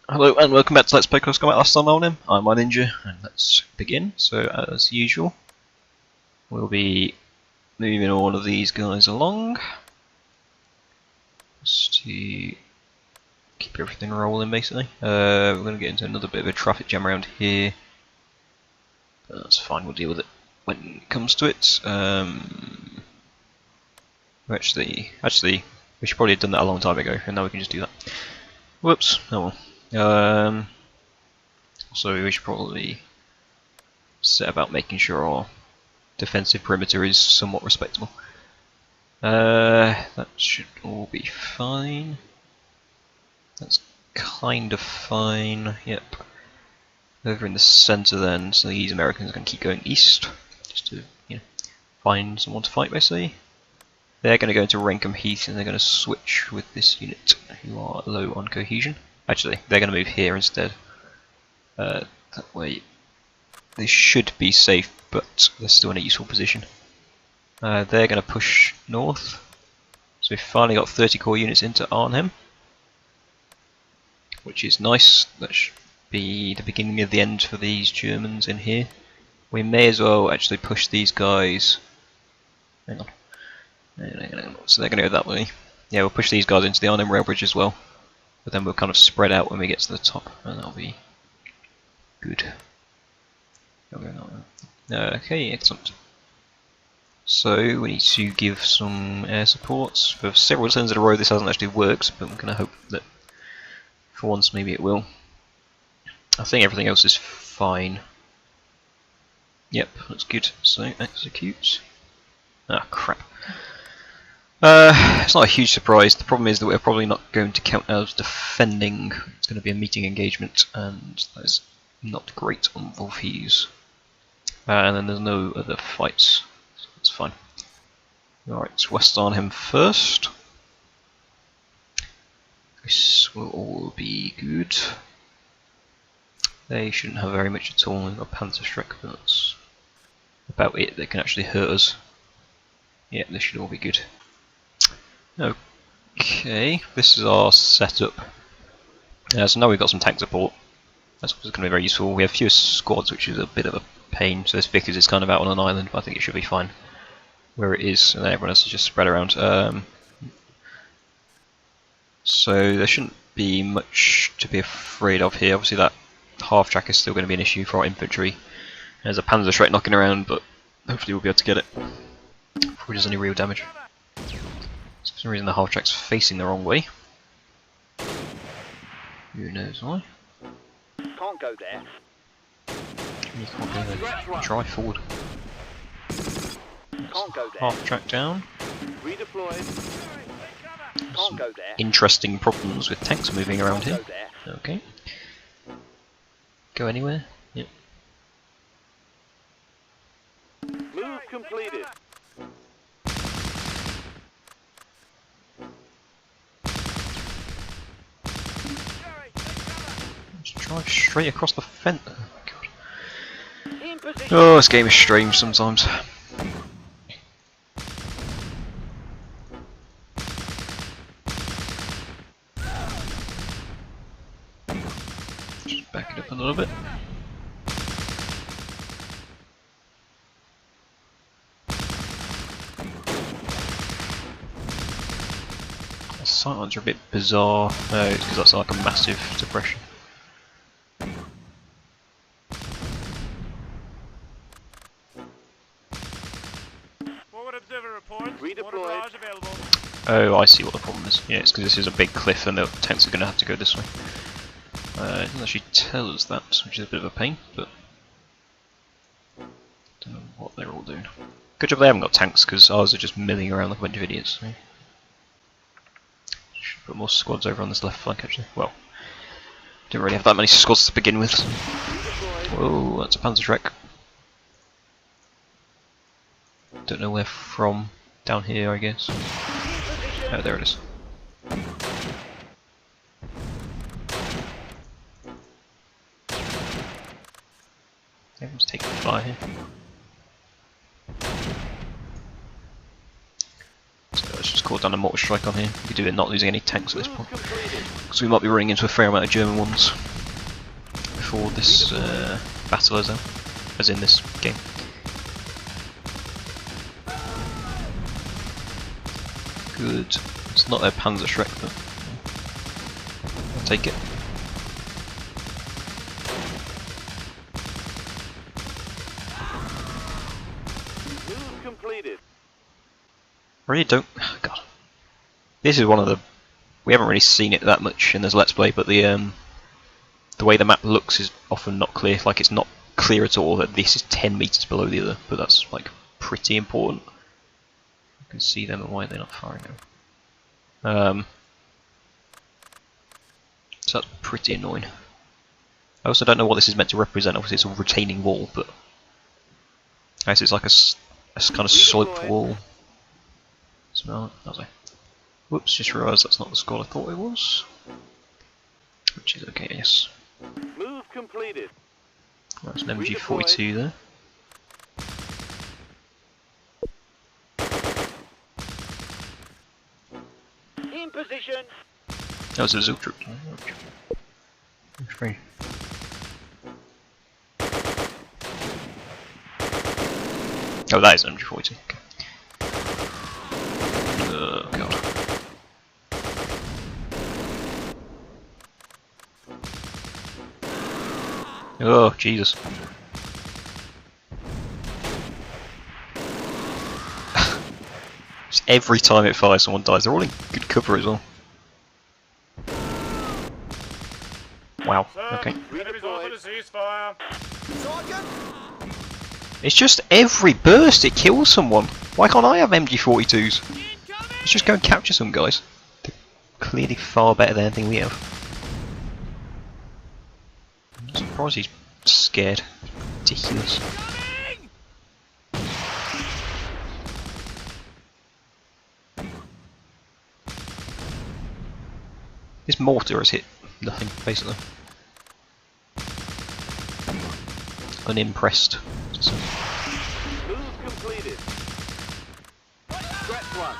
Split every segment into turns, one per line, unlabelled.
Hello and welcome back to Let's Play Close Combat Last Time Arnhem. I'm my ninja and let's begin. So as usual, we'll be moving all of these guys along just to keep everything rolling basically. We're going to get into another bit of a traffic jam around here. But that's fine, we'll deal with it when it comes to it. Actually, we should probably have done that a long time ago and now we can just do that. Whoops, oh well. So we should probably set about making sure our defensive perimeter is somewhat respectable. That should all be fine. That's kind of fine, yep. Over in the centre then, so these Americans are going to keep going east, just to, find someone to fight basically. They're going to go into Arnhem Heath and they're going to switch with this unit, who are low on cohesion. Actually, they're going to move here instead. That way they should be safe, but they're still in a useful position. They're going to push north. So we've finally got 30 core units into Arnhem, which is nice. That should be the beginning of the end for these Germans in here. We may as well actually push these guys. Hang on. So they're going to go that way. Yeah, we'll push these guys into the Arnhem rail bridge as well. But then we'll kind of spread out when we get to the top, and that'll be good. Okay, excellent. So we need to give some air supports. For several turns in a row this hasn't actually worked, but I'm going to hope that for once maybe it will. I think everything else is fine. Yep, that's good. So execute. Ah, crap. It's not a huge surprise. The problem is that we're probably not going to count as defending. It's going to be a meeting engagement, and that is not great on Wolfies. And then there's no other fights, so that's fine. Alright, West Arnhem first. This will all be good. They shouldn't have very much at all in the Panzerschreck, but that's about it. They can actually hurt us. Yeah, this should all be good. Okay, this is our setup. So now we've got some tank support. That's going to be very useful. We have fewer squads, which is a bit of a pain. So this Vickers is kind of out on an island, but I think it should be fine where it is, and then everyone else is just spread around. So there shouldn't be much to be afraid of here. Obviously that half track is still going to be an issue for our infantry. There's a Panzerschreck knocking around, but hopefully we'll be able to get it before it does any real damage. For some reason the half track's facing the wrong way. Who knows why?
Can't go there.
You can't do that. Try forward.
Can't go there.
Half track down.
Redeployed. Can't go there.
Interesting problems with tanks moving around here. Okay. Go anywhere? Yep.
Move completed.
Just drive straight across the fence. Oh, God.
In position.
Oh, this game is strange sometimes. Just back it up a little bit. The sightlines are a bit bizarre. It's because that's like a massive depression.
Redeployed.
Oh, I see what the problem is. Yeah, it's because this is a big cliff and the tanks are going to have to go this way. It doesn't actually tell us that, which is a bit of a pain, but don't know what they're all doing. Good job they haven't got tanks, because ours are just milling around like a bunch of idiots. So. Should put more squads over on this left flank, actually. Well, didn't really have that many squads to begin with. Whoa, that's a Panzerschreck. Don't know where from. Down here, I guess. Oh, there it is. Everyone's taking fire here. So let's just call down a mortar strike on here. We could do it not losing any tanks at this
Move
point,
completed.
because we might be running into a fair amount of German ones before this battle is out, as in this game. Good. It's not a Panzerschreck, but I'll take it.
Move completed.
I really don't. Oh God, this is one of the. We haven't really seen it that much in this Let's Play, but the way the map looks is often not clear. Like it's not clear at all that this is 10 meters below the other, but that's like pretty important. You can see them and why they're not firing them. So that's pretty annoying. I also don't know what this is meant to represent. Obviously, it's a retaining wall, but I guess it's like a kind of sloped wall. Smell it? Okay. Whoops! Just realised that's not the squad I thought it was. Which is okay, yes.
Move completed.
That's an MG42 there.
In position.
That was a Zook troop. Free. Oh, that is an MG42. Okay. Oh God. Oh Jesus. Just every time it fires, someone dies. They're all in good cover as well. Wow. Okay. It's just every burst it kills someone. Why can't I have MG42s? Let's just go and capture some guys. They're clearly far better than anything we have. I'm surprised he's scared. Ridiculous. This mortar has hit nothing, basically. Unimpressed.
Move completed. Stretch one.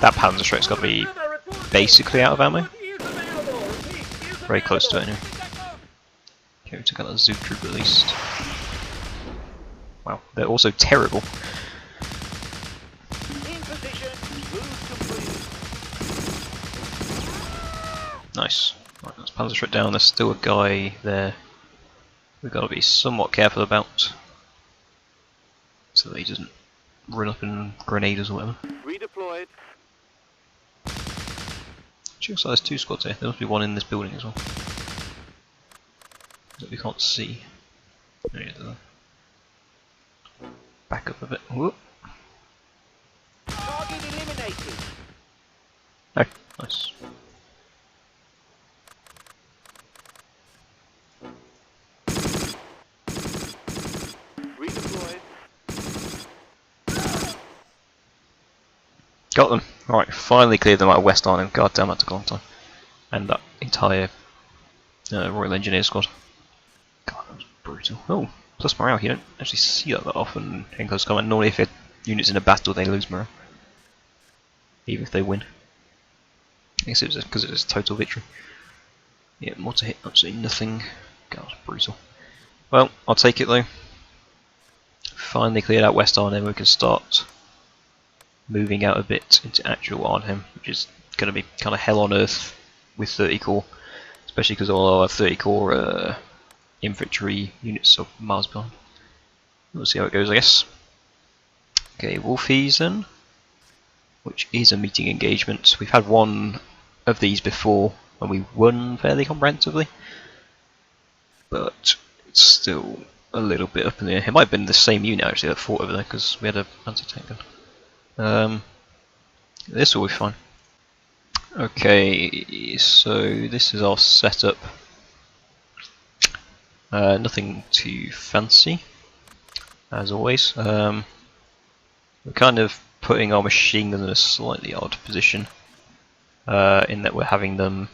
That Panzerschreck's got to be basically out of ammo. Very close to it anyway. Okay, we took out that Zook troop at least. Wow, they're also terrible.
In position. Move completed.
Nice. Right, that's Panzerschreck down. There's still a guy there we've got to be somewhat careful about, so that he doesn't run up in grenades or whatever.
Redeployed.
Actually, looks like there's two squads here. There must be one in this building as well that we can't see. There he is. Back up a bit. Whoop.
Target eliminated.
Oh, nice.
Redeployed.
Got them. Alright, finally cleared them out of West Arnhem. God damn, that took a long time. And that entire Royal Engineer squad. God, that was brutal. Oh, plus morale. You don't actually see that often in close combat. Normally, if units in a battle, they lose morale. Even if they win. I guess it was because it was a total victory. Yeah, more to hit, absolutely nothing. God, brutal. Well, I'll take it though. Finally cleared out West Arnhem, we can start moving out a bit into actual Arnhem, which is going to be kind of hell on earth with 30 core, especially because all our 30 core infantry units are miles behind. We'll see how it goes, I guess. Okay, Wolfies, which is a meeting engagement. We've had one of these before when we won fairly comprehensively, but it's still a little bit up in the air. It might have been the same unit actually that fought over there because we had a anti-tank gun. This will be fine. Okay, so this is our setup. Nothing too fancy, as always. We're kind of putting our machine guns in a slightly odd position, in that we're having them.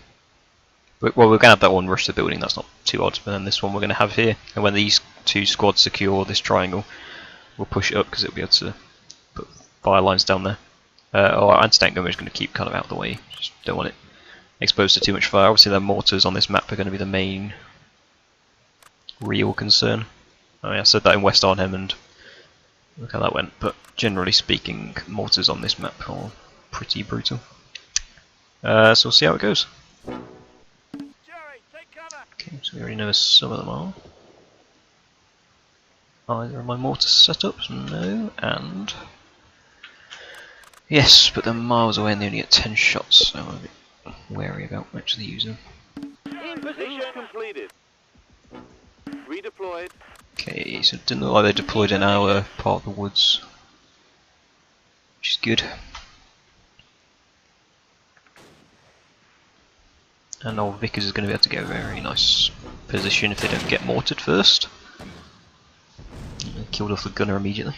Well, we're going to have that one rush the building, that's not too odd, but then this one we're going to have here, and when these two squads secure this triangle, we'll push it up because it'll be able to put fire lines down there. Our anti-tank gunner is going to keep kind of out of the way. Just don't want it exposed to too much fire. Obviously, their mortars on this map are going to be the main real concern. I mean, I said that in West Arnhem, and look how that went. But generally speaking, mortars on this map are pretty brutal. So we'll see how it goes. Okay, so we already know some of them are. Either of my mortars set up? No, and yes, but they're miles away and they only get 10 shots, so I'm a bit wary about actually using them.
In position. Completed. Redeployed.
Okay, so it didn't look like they deployed in our part of the woods, which is good. And old Vickers is going to be able to get a very nice position if they don't get mortared first. They killed off the gunner immediately.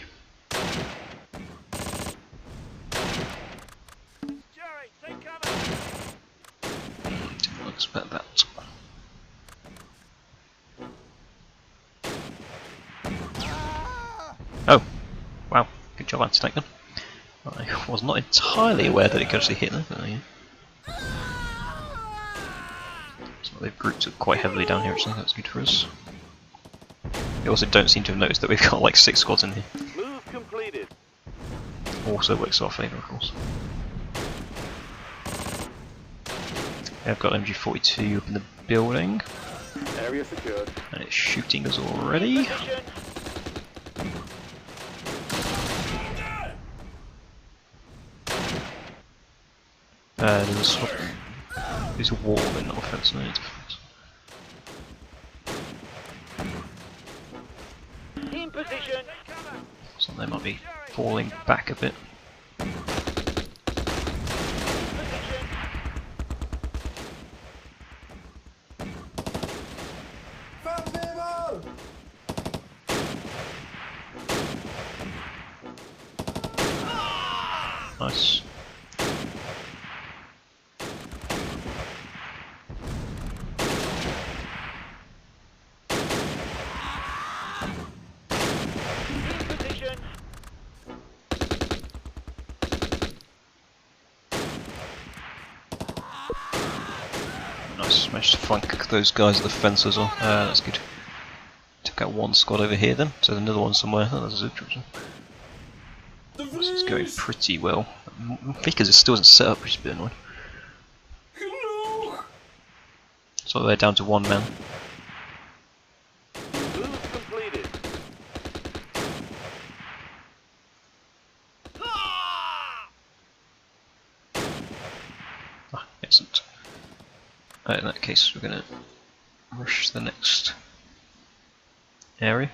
Didn't expect that. Oh, wow, good job anti-tank gun. I was not entirely aware that it could actually hit them, but yeah. So they've grouped up quite heavily down here actually, that's good for us. They also don't seem to have noticed that we've got like 6 squads in here.
Move completed.
Also works in our favour, of course. Yeah, I've got MG42 up in the building.
Area secured.
And it's shooting us already. There's a wall in the offense, no defense.
In position.
So they might be falling back a bit. Nice. Nice, managed to flank those guys at the fence as well. That's good. Took out one squad over here then, so there's another one somewhere. Oh, there's a Zoop. This is going pretty well. Vickers still isn't set up, which is a bit annoying. So they're down to 1 man.
Move completed.
Ah, excellent. In that case, we're going to rush the next area.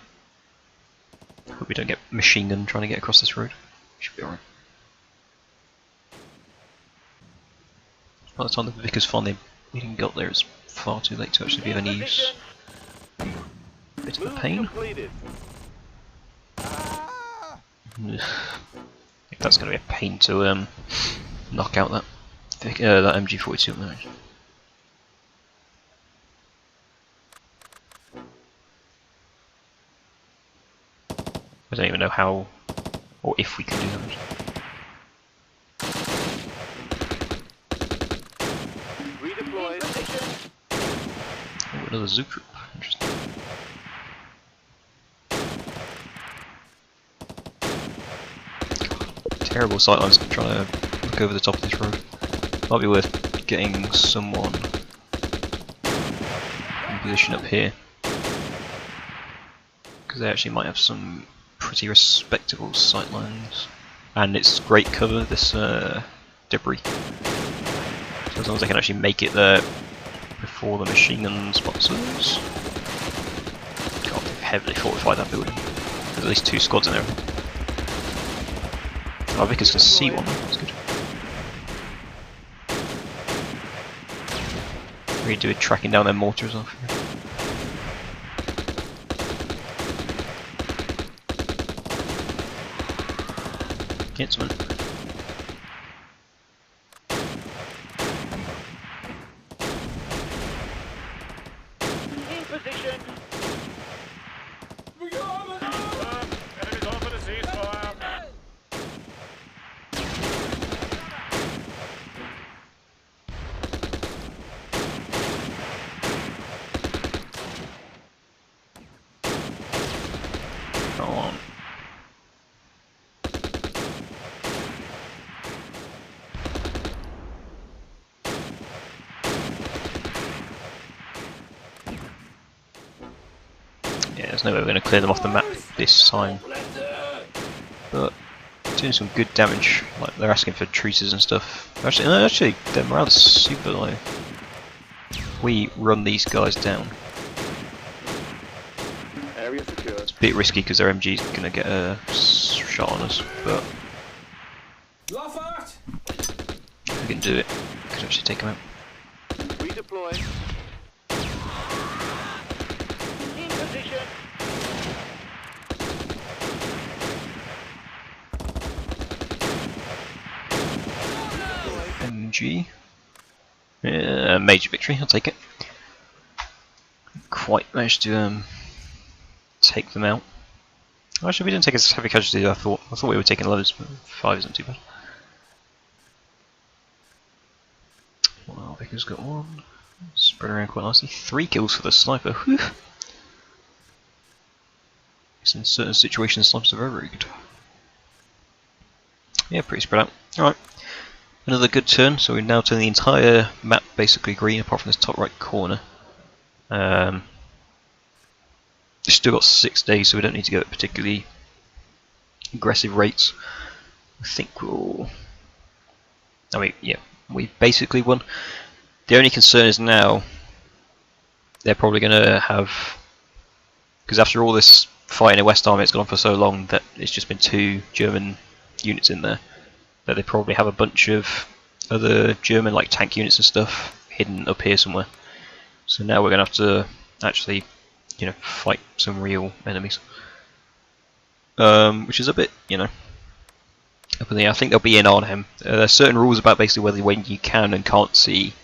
Hope we don't get machine gun trying to get across this road. Should be alright. By the time the Vickers finally even got there, it's far too late to actually be of any use. Bit of a pain. I think that's going to be a pain to knock out that MG42 at the moment. I don't even know how or if we can do that.
Redeployed.
Oh, another Zoop troop. Interesting. Terrible sightlines trying to look over the top of this road. Might be worth getting someone in position up here, because they actually might have some pretty respectable sightlines, and it's great cover, this debris. So as long as they can actually make it there before the machine gun spots us. God, they've heavily fortified that building. There's at least 2 squads in there. Oh, Vickers can see one, that's good. Really do it tracking down their mortars off here. Get someone.
In position.
Enemies offer to ceasefire.
Yeah, there's no way we're going to clear them off the map this time. But doing some good damage. Like they're asking for truces and stuff. Actually, no, their morale is super low. We run these guys down.
Area secured.
It's a bit risky because their MG is going to get a shot on us, but we can do it. We can actually take them out.
Redeploy. In position.
MG. Major victory, I'll take it. Quite managed to take them out. Actually, we didn't take as heavy casualty as I thought. I thought we were taking loads, but 5 isn't too bad. Well, Vicker's got 1. Spread around quite nicely. 3 kills for the sniper. Whew. It's in certain situations, snipers are very good. Yeah, pretty spread out. Alright. Another good turn, so we've now turned the entire map basically green apart from this top right corner. Still got 6 days, so we don't need to go at particularly aggressive rates. I think we'll... I mean, yeah, we basically won. The only concern is now they're probably going to have... Because after all this fighting in West Army, it's gone on for so long that it's just been 2 German units in there. That they probably have a bunch of other German like tank units and stuff hidden up here somewhere. So now we're going to have to actually, you know, fight some real enemies. Which is a bit, you know, up in the air. I think they'll be in Arnhem. There's certain rules about basically when you can and can't see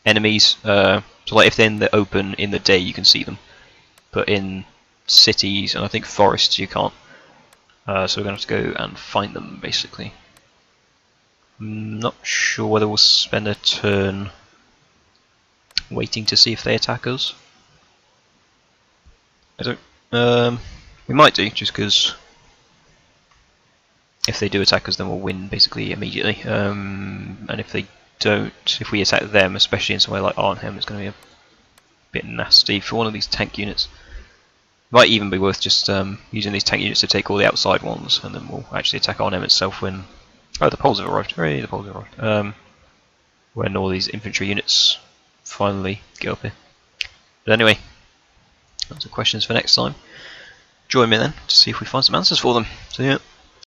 enemies. So like if they're in the open in the day you can see them, but in cities and I think forests you can't. So we're going to have to go and find them basically. I'm not sure whether we'll spend a turn waiting to see if they attack us. I don't. We might do, just because if they do attack us, then we'll win basically immediately. And if they don't, if we attack them, especially in somewhere like Arnhem, it's going to be a bit nasty for one of these tank units. Might even be worth just using these tank units to take all the outside ones, and then we'll actually attack Arnhem itself when. Oh, the Poles have arrived. Hooray, the Poles have arrived. When all these infantry units finally get up here. But anyway, that's the questions for next time. Join me then to see if we find some answers for them. So yeah.